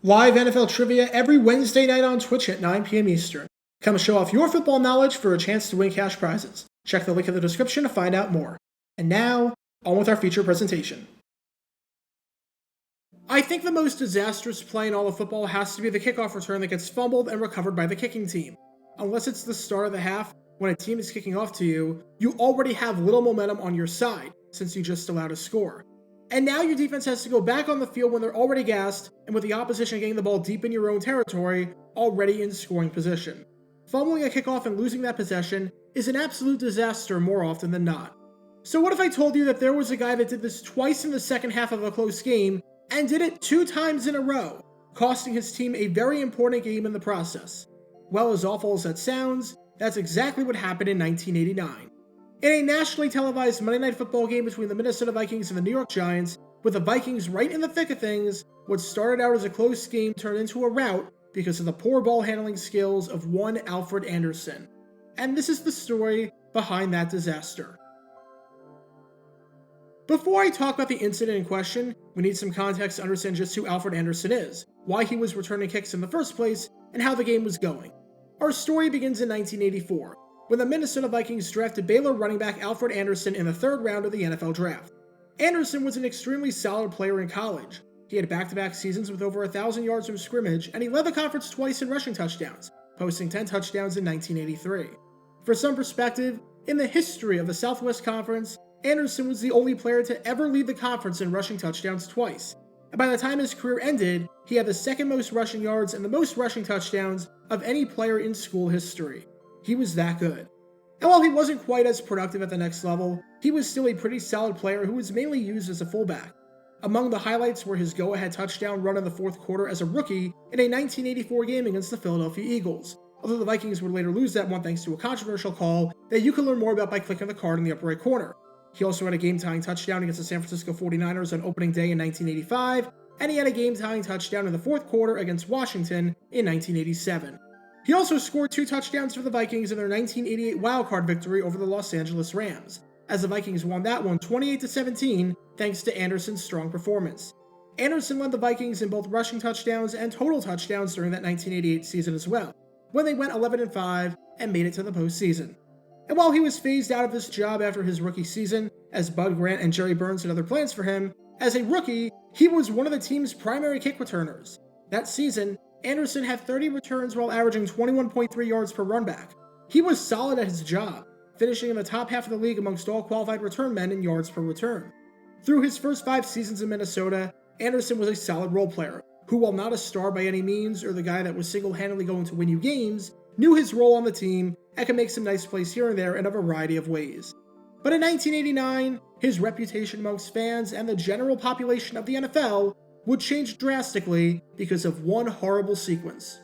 Live NFL trivia every Wednesday night on Twitch at 9 p.m. Eastern. Come show off your football knowledge for a chance to win cash prizes. Check the link in the description to find out more. And now, on with our feature presentation. I think the most disastrous play in all of football has to be the kickoff return that gets fumbled and recovered by the kicking team. Unless it's the start of the half, when a team is kicking off to you, you already have little momentum on your side, since you just allowed a score. And now your defense has to go back on the field when they're already gassed, and with the opposition getting the ball deep in your own territory, already in scoring position. Fumbling a kickoff and losing that possession is an absolute disaster more often than not. So what if I told you that there was a guy that did this twice in the second half of a close game, and did it 2 times in a row, costing his team a very important game in the process? Well, as awful as that sounds, that's exactly what happened in 1989. In a nationally televised Monday Night Football game between the Minnesota Vikings and the New York Giants, with the Vikings right in the thick of things, what started out as a close game turned into a rout because of the poor ball handling skills of one Alfred Anderson. And this is the story behind that disaster. Before I talk about the incident in question, we need some context to understand just who Alfred Anderson is, why he was returning kicks in the first place, and how the game was going. Our story begins in 1984. When the Minnesota Vikings drafted Baylor running back Alfred Anderson in the 3rd round of the NFL Draft. Anderson was an extremely solid player in college. He had back-to-back seasons with over 1,000 yards from scrimmage, and he led the conference twice in rushing touchdowns, posting 10 touchdowns in 1983. For some perspective, in the history of the Southwest Conference, Anderson was the only player to ever lead the conference in rushing touchdowns twice. And by the time his career ended, he had the 2nd most rushing yards and the most rushing touchdowns of any player in school history. He was that good. And while he wasn't quite as productive at the next level, he was still a pretty solid player who was mainly used as a fullback. Among the highlights were his go-ahead touchdown run in the 4th quarter as a rookie in a 1984 game against the Philadelphia Eagles, although the Vikings would later lose that one thanks to a controversial call that you can learn more about by clicking the card in the upper right corner. He also had a game-tying touchdown against the San Francisco 49ers on opening day in 1985, and he had a game-tying touchdown in the 4th quarter against Washington in 1987. He also scored 2 touchdowns for the Vikings in their 1988 wildcard victory over the Los Angeles Rams, as the Vikings won that one 28-17 thanks to Anderson's strong performance. Anderson led the Vikings in both rushing touchdowns and total touchdowns during that 1988 season as well, when they went 11-5 and made it to the postseason. And while he was phased out of this job after his rookie season, as Bud Grant and Jerry Burns had other plans for him, as a rookie, he was one of the team's primary kick returners. That season, Anderson had 30 returns while averaging 21.3 yards per runback. He was solid at his job, finishing in the top half of the league amongst all qualified return men in yards per return. Through his first 5 seasons in Minnesota, Anderson was a solid role player, who while not a star by any means or the guy that was single-handedly going to win you games, knew his role on the team and could make some nice plays here and there in a variety of ways. But in 1989, his reputation amongst fans and the general population of the NFL would change drastically because of one horrible sequence.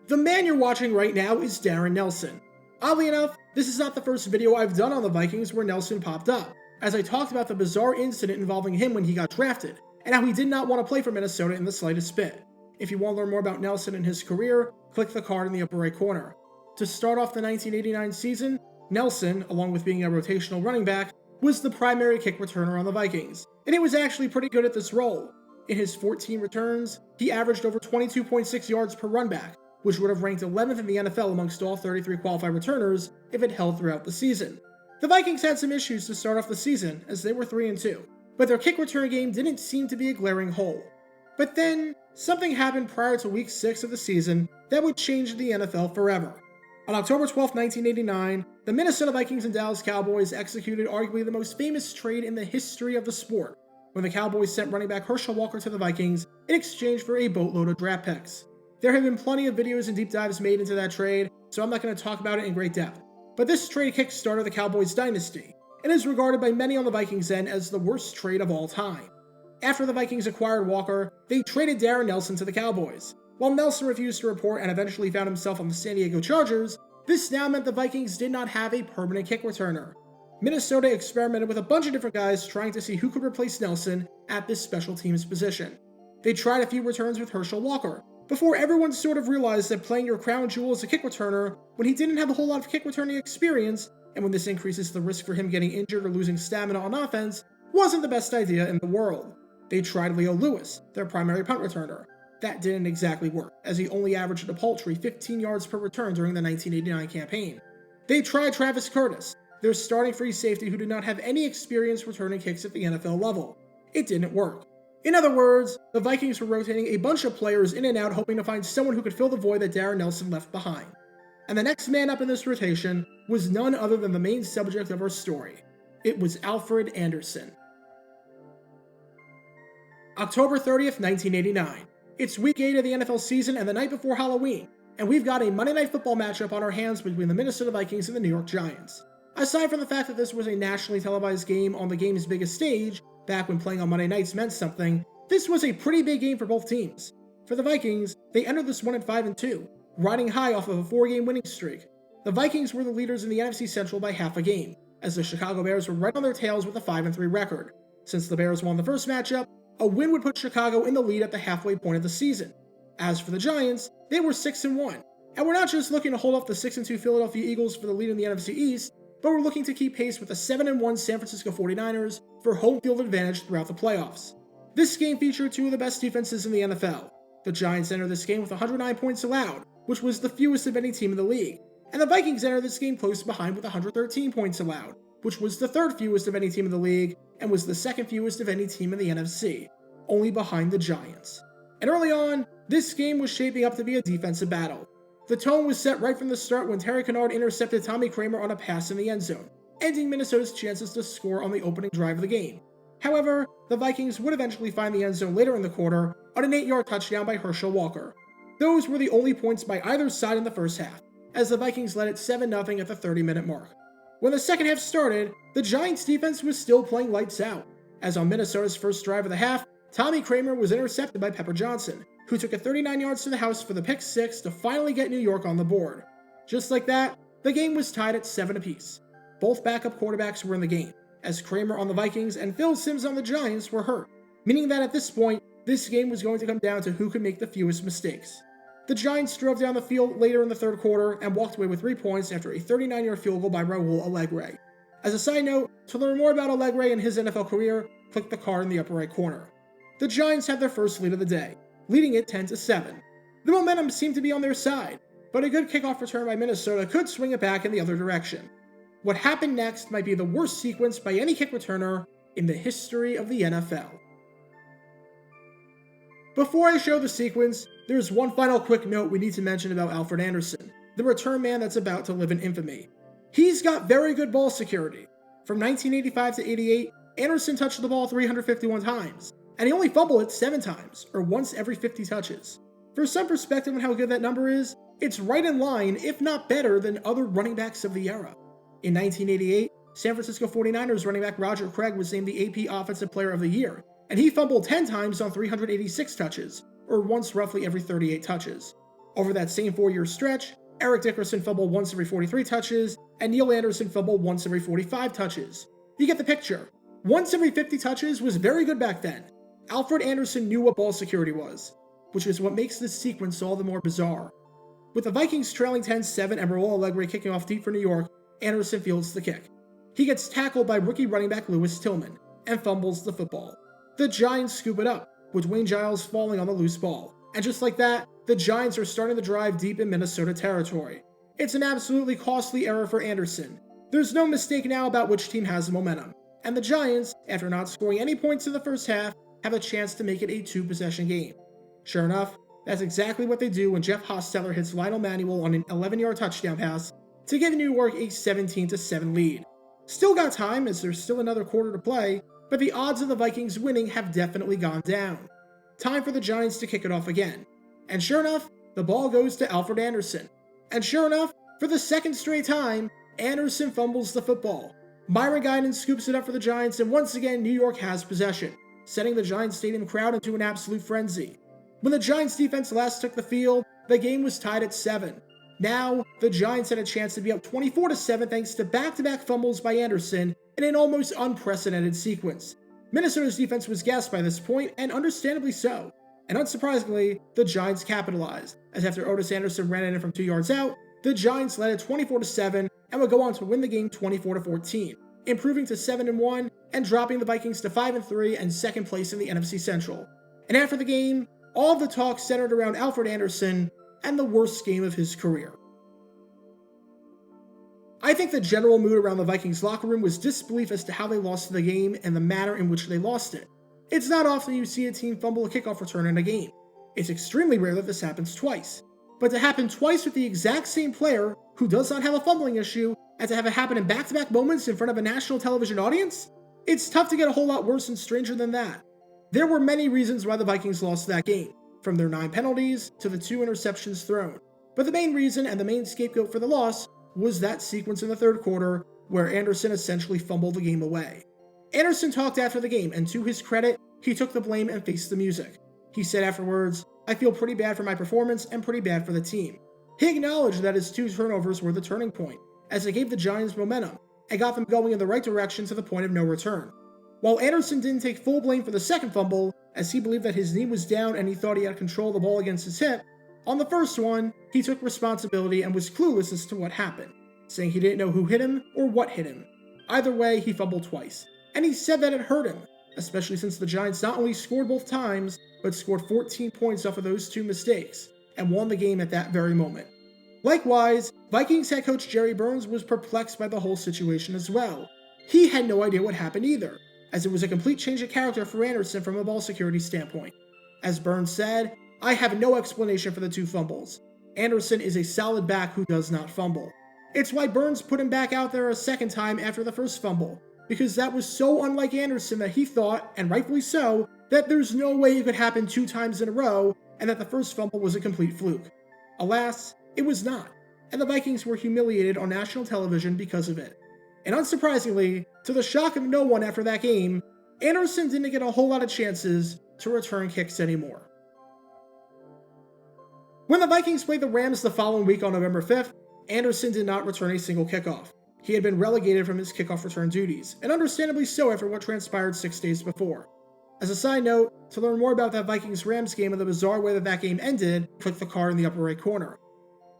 The man you're watching right now is Darren Nelson. Oddly enough, this is not the first video I've done on the Vikings where Nelson popped up, as I talked about the bizarre incident involving him when he got drafted, and how he did not want to play for Minnesota in the slightest bit. If you want to learn more about Nelson and his career, click the card in the upper right corner. To start off the 1989 season, Nelson, along with being a rotational running back, was the primary kick returner on the Vikings, and he was actually pretty good at this role. In his 14 returns, he averaged over 22.6 yards per runback, which would have ranked 11th in the NFL amongst all 33 qualified returners if it held throughout the season. The Vikings had some issues to start off the season, as they were 3-2, but their kick return game didn't seem to be a glaring hole. But then, something happened prior to week 6 of the season that would change the NFL forever. On October 12, 1989, the Minnesota Vikings and Dallas Cowboys executed arguably the most famous trade in the history of the sport, when the Cowboys sent running back Herschel Walker to the Vikings in exchange for a boatload of draft picks. There have been plenty of videos and deep dives made into that trade, so I'm not going to talk about it in great depth. But this trade kickstarted the Cowboys dynasty, and is regarded by many on the Vikings end as the worst trade of all time. After the Vikings acquired Walker, they traded Darren Nelson to the Cowboys. While Nelson refused to report and eventually found himself on the San Diego Chargers, this now meant the Vikings did not have a permanent kick returner. Minnesota experimented with a bunch of different guys trying to see who could replace Nelson at this special teams position. They tried a few returns with Herschel Walker, before everyone sort of realized that playing your crown jewel as a kick returner when he didn't have a whole lot of kick returning experience, and when this increases the risk for him getting injured or losing stamina on offense, wasn't the best idea in the world. They tried Leo Lewis, their primary punt returner. That didn't exactly work, as he only averaged a paltry 15 yards per return during the 1989 campaign. They tried Travis Curtis, their starting free safety who did not have any experience returning kicks at the NFL level. It didn't work. In other words, the Vikings were rotating a bunch of players in and out hoping to find someone who could fill the void that Darren Nelson left behind. And the next man up in this rotation was none other than the main subject of our story. It was Alfred Anderson. October 30th, 1989. It's week 8 of the NFL season and the night before Halloween, and we've got a Monday Night Football matchup on our hands between the Minnesota Vikings and the New York Giants. Aside from the fact that this was a nationally televised game on the game's biggest stage, back when playing on Monday nights meant something, this was a pretty big game for both teams. For the Vikings, they entered this one at 5-2, riding high off of a 4-game winning streak. The Vikings were the leaders in the NFC Central by half a game, as the Chicago Bears were right on their tails with a 5-3 record. Since the Bears won the first matchup, a win would put Chicago in the lead at the halfway point of the season. As for the Giants, they were 6-1, and we're not just looking to hold off the 6-2 Philadelphia Eagles for the lead in the NFC East, but we're looking to keep pace with the 7-1 San Francisco 49ers for home field advantage throughout the playoffs. This game featured two of the best defenses in the NFL. The Giants entered this game with 109 points allowed, which was the fewest of any team in the league, and the Vikings entered this game close behind with 113 points allowed, which was the third fewest of any team in the league, and was the second fewest of any team in the NFC, only behind the Giants. And early on, this game was shaping up to be a defensive battle. The tone was set right from the start when Terry Kennard intercepted Tommy Kramer on a pass in the end zone, ending Minnesota's chances to score on the opening drive of the game. However, the Vikings would eventually find the end zone later in the quarter on an 8-yard touchdown by Herschel Walker. Those were the only points by either side in the first half, as the Vikings led it 7-0 at the 30-minute mark. When the second half started, the Giants' defense was still playing lights out, as on Minnesota's first drive of the half, Tommy Kramer was intercepted by Pepper Johnson, who took it 39 yards to the house for the pick six to finally get New York on the board. Just like that, the game was tied at 7 apiece. Both backup quarterbacks were in the game, as Kramer on the Vikings and Phil Simms on the Giants were hurt, meaning that at this point, this game was going to come down to who could make the fewest mistakes. The Giants drove down the field later in the third quarter and walked away with 3 points after a 39-yard field goal by Raul Allegre. As a side note, to learn more about Allegre and his NFL career, click the card in the upper right corner. The Giants had their first lead of the day, leading it 10-7. The momentum seemed to be on their side, but a good kickoff return by Minnesota could swing it back in the other direction. What happened next might be the worst sequence by any kick returner in the history of the NFL. Before I show the sequence, there's one final quick note we need to mention about Alfred Anderson, the return man that's about to live in infamy. He's got very good ball security. From 1985 to 88, Anderson touched the ball 351 times, and he only fumbled it 7 times, or once every 50 touches. For some perspective on how good that number is, it's right in line, if not better, than other running backs of the era. In 1988, San Francisco 49ers running back Roger Craig was named the AP Offensive Player of the Year, and he fumbled 10 times on 386 touches, or once roughly every 38 touches. Over that same 4-year stretch, Eric Dickerson fumbled once every 43 touches, and Neil Anderson fumbled once every 45 touches. You get the picture. Once every 50 touches was very good back then. Alfred Anderson knew what ball security was, which is what makes this sequence all the more bizarre. With the Vikings trailing 10-7 and Raul Allegre kicking off deep for New York, Anderson fields the kick. He gets tackled by rookie running back Lewis Tillman, and fumbles the football. The Giants scoop it up, with Wayne Giles falling on the loose ball. And just like that, the Giants are starting to drive deep in Minnesota territory. It's an absolutely costly error for Anderson. There's no mistake now about which team has the momentum. And the Giants, after not scoring any points in the first half, have a chance to make it a 2-possession game. Sure enough, that's exactly what they do when Jeff Hostetler hits Lionel Manuel on an 11-yard touchdown pass to give New York a 17-7 lead. Still got time, as there's still another quarter to play, but the odds of the Vikings winning have definitely gone down. Time for the Giants to kick it off again. And sure enough, the ball goes to Alfred Anderson. And sure enough, for the second straight time, Anderson fumbles the football. Myron Guyton scoops it up for the Giants, and once again, New York has possession, setting the Giants Stadium crowd into an absolute frenzy. When the Giants defense last took the field, the game was tied at 7. Now, the Giants had a chance to be up 24-7 thanks to back-to-back fumbles by Anderson in an almost unprecedented sequence. Minnesota's defense was gassed by this point, and understandably so. And unsurprisingly, the Giants capitalized, as after Otis Anderson ran it in from 2 yards out, the Giants led it 24-7 and would go on to win the game 24-14, improving to 7-1 and dropping the Vikings to 5-3 and second place in the NFC Central. And after the game, all of the talk centered around Alfred Anderson and the worst game of his career. I think the general mood around the Vikings locker room was disbelief as to how they lost the game and the manner in which they lost it. It's not often you see a team fumble a kickoff return in a game. It's extremely rare that this happens twice. But to happen twice with the exact same player who does not have a fumbling issue, and to have it happen in back-to-back moments in front of a national television audience, it's tough to get a whole lot worse and stranger than that. There were many reasons why the Vikings lost that game, from their 9 penalties to the 2 interceptions thrown. But the main reason and the main scapegoat for the loss was that sequence in the third quarter where Anderson essentially fumbled the game away. Anderson talked after the game, and to his credit, he took the blame and faced the music. He said afterwards, "I feel pretty bad for my performance and pretty bad for the team." He acknowledged that his 2 turnovers were the turning point, as they gave the Giants momentum and got them going in the right direction to the point of no return. While Anderson didn't take full blame for the second fumble, as he believed that his knee was down and he thought he had control of the ball against his hip, on the first one, he took responsibility and was clueless as to what happened, saying he didn't know who hit him or what hit him. Either way, he fumbled twice, and he said that it hurt him, especially since the Giants not only scored both times, but scored 14 points off of those 2 mistakes, and won the game at that very moment. Likewise, Vikings head coach Jerry Burns was perplexed by the whole situation as well. He had no idea what happened either, as it was a complete change of character for Anderson from a ball security standpoint. As Burns said, "I have no explanation for the 2 fumbles. Anderson is a solid back who does not fumble." It's why Burns put him back out there a second time after the first fumble, because that was so unlike Anderson that he thought, and rightfully so, that there's no way it could happen 2 times in a row, and that the first fumble was a complete fluke. Alas, it was not, and the Vikings were humiliated on national television because of it. And unsurprisingly, to the shock of no one after that game, Anderson didn't get a whole lot of chances to return kicks anymore. When the Vikings played the Rams the following week on November 5th, Anderson did not return a single kickoff. He had been relegated from his kickoff return duties, and understandably so after what transpired 6 days before. As a side note, to learn more about that Vikings-Rams game and the bizarre way that game ended, click the card in the upper right corner.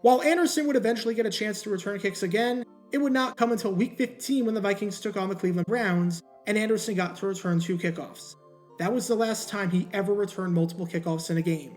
While Anderson would eventually get a chance to return kicks again, it would not come until Week 15 when the Vikings took on the Cleveland Browns, and Anderson got to return 2 kickoffs. That was the last time he ever returned multiple kickoffs in a game.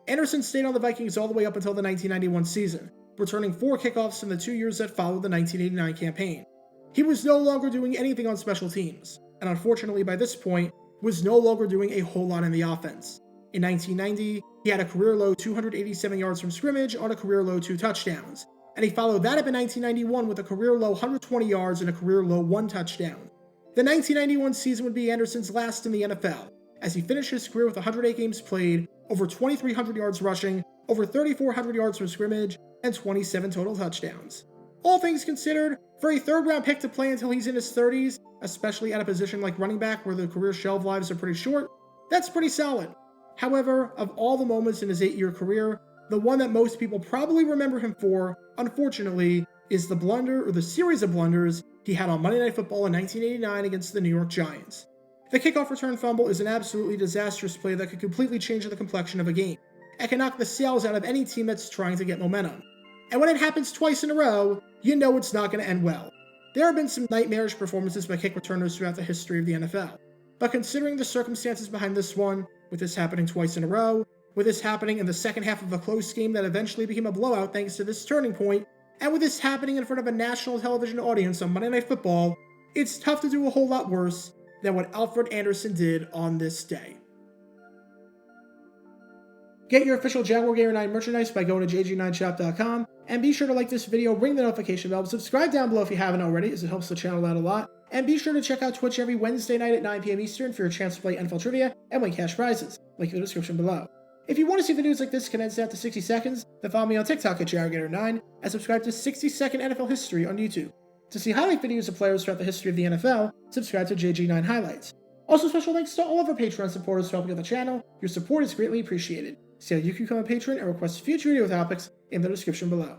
Anderson stayed on the Vikings all the way up until the 1991 season, returning 4 kickoffs in the 2 years that followed the 1989 campaign. He was no longer doing anything on special teams, and unfortunately by this point, was no longer doing a whole lot in the offense. In 1990, he had a career-low 287 yards from scrimmage on a career-low 2 touchdowns, and he followed that up in 1991 with a career-low 120 yards and a career-low 1 touchdown. The 1991 season would be Anderson's last in the NFL, as he finished his career with 108 games played, over 2,300 yards rushing, over 3,400 yards from scrimmage, and 27 total touchdowns. All things considered, for a 3rd-round pick to play until he's in his 30s, especially at a position like running back where the career shelf lives are pretty short, that's pretty solid. However, of all the moments in his 8-year career, the one that most people probably remember him for, unfortunately, is the blunder or the series of blunders he had on Monday Night Football in 1989 against the New York Giants. The kickoff return fumble is an absolutely disastrous play that could completely change the complexion of a game, and can knock the sails out of any team that's trying to get momentum. And when it happens twice in a row, you know it's not going to end well. There have been some nightmarish performances by kick returners throughout the history of the NFL, but considering the circumstances behind this one, with this happening twice in a row, with this happening in the second half of a close game that eventually became a blowout thanks to this turning point, and with this happening in front of a national television audience on Monday Night Football, it's tough to do a whole lot worse than what Alfred Anderson did on this day. Get your official Jaguar Gator 9 merchandise by going to jg9shop.com, and be sure to like this video, ring the notification bell, subscribe down below if you haven't already, as it helps the channel out a lot, and be sure to check out Twitch every Wednesday night at 9 p.m. Eastern for your chance to play NFL Trivia and win cash prizes. Link in the description below. If you want to see videos like this condensed down to 60 seconds, then follow me on TikTok at JaguarGator9, and subscribe to 60-Second NFL History on YouTube. To see highlight videos of players throughout the history of the NFL, subscribe to JG9 Highlights. Also, special thanks to all of our Patreon supporters for helping out the channel. Your support is greatly appreciated. See how you can become a patron and request future video topics in the description below.